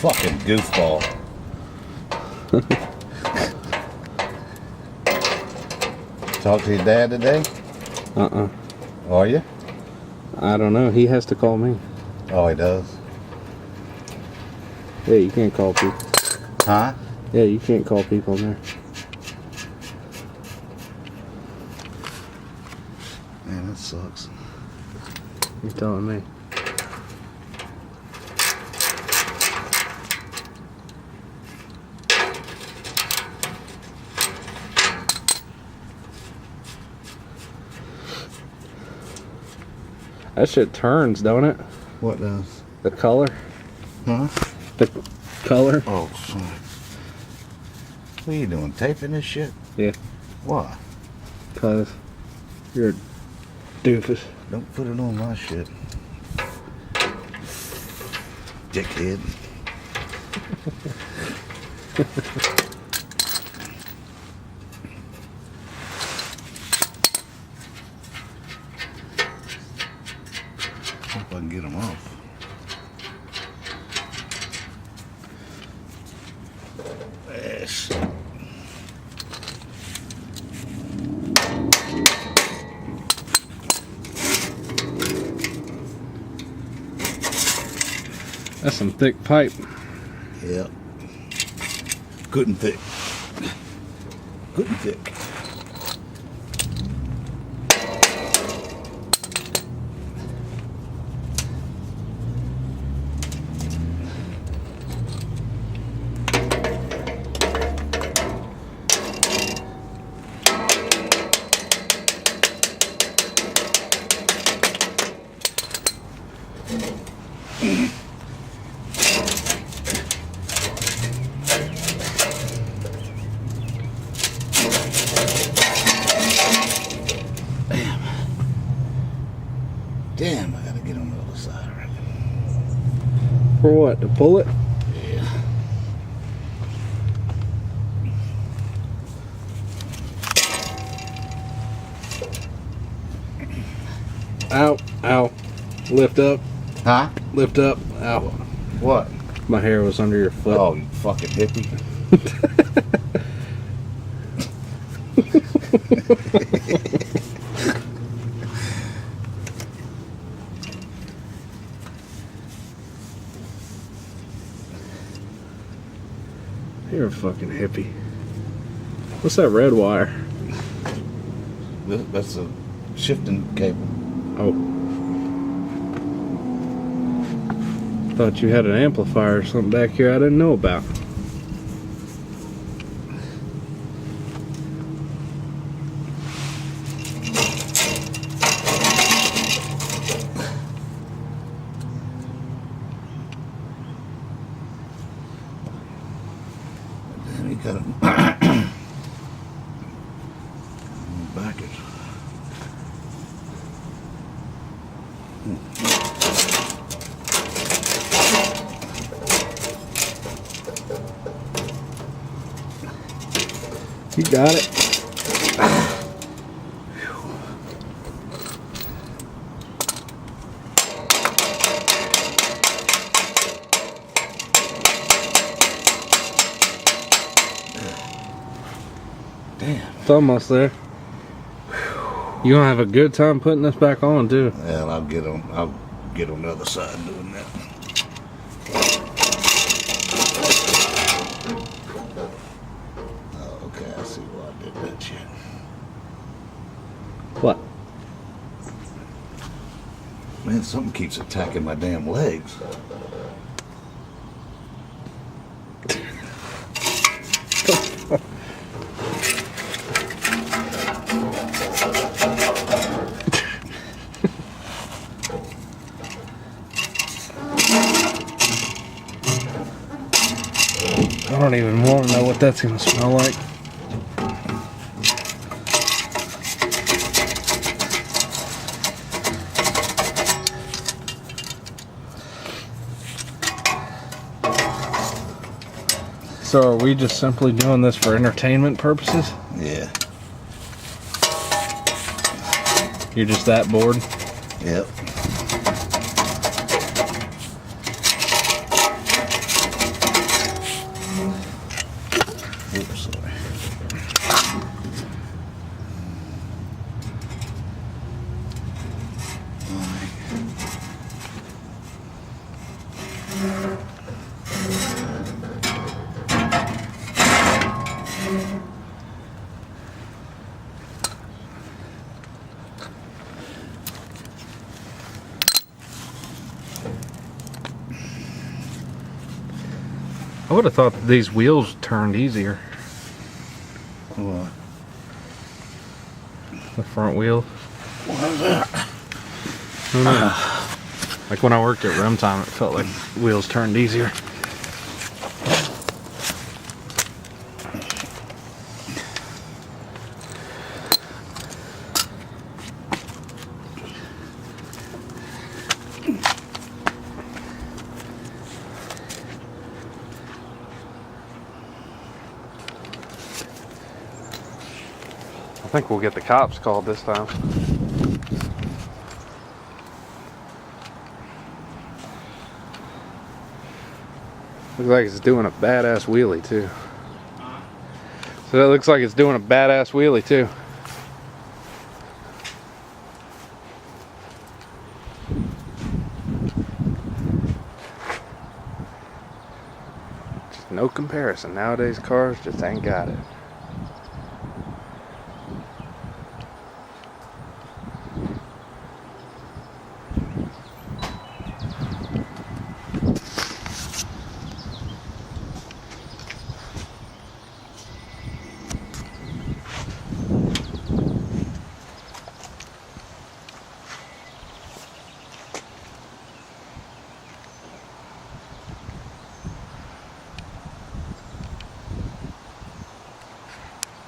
Fucking goofball. Talk to your dad today? Are you? I don't know. He has to call me. Oh, he does? Yeah, you can't call people. Huh? Yeah, you can't call people in there. Man, that sucks. You're telling me. That shit turns, don't it? What does? The color. Huh? The color. Oh, son. What are you doing? Taping this shit? Yeah. Why? Because you're a doofus. Don't put it on my shit. Dickhead. Hope I can get them off. Yes. That's some thick pipe. Yeah. Good and thick. Good and thick. Damn, I gotta get on the other side, I reckon. For what? To pull it? Yeah. Ow, ow. Lift up, Huh? lift up. Ow. What? My hair was under your foot. Oh, you fucking hippie. You're a fucking hippie. What's that red wire? That's a shifting cable. Oh. Thought you had an amplifier or something back here I didn't know about. Then you gotta back it. You got it. Damn. It's almost there. You're gonna have a good time putting this back on too. Well, I'll get on the other side doing that. Oh, okay, I see why I did that shit. What? Man, something keeps attacking my damn legs. I don't even want to know what that's gonna smell like. So are we just simply doing this for entertainment purposes? Yeah. You're just that bored? Yep. Oops, sorry. I would have thought that these wheels turned easier. What? The front wheel. What was that? I don't know. Like when I worked at Rim Time, it felt like wheels turned easier. I think we'll get the cops called this time. Looks like it's doing a badass wheelie too. So that looks like it's doing a badass wheelie too. Just no comparison. Nowadays cars just ain't got it.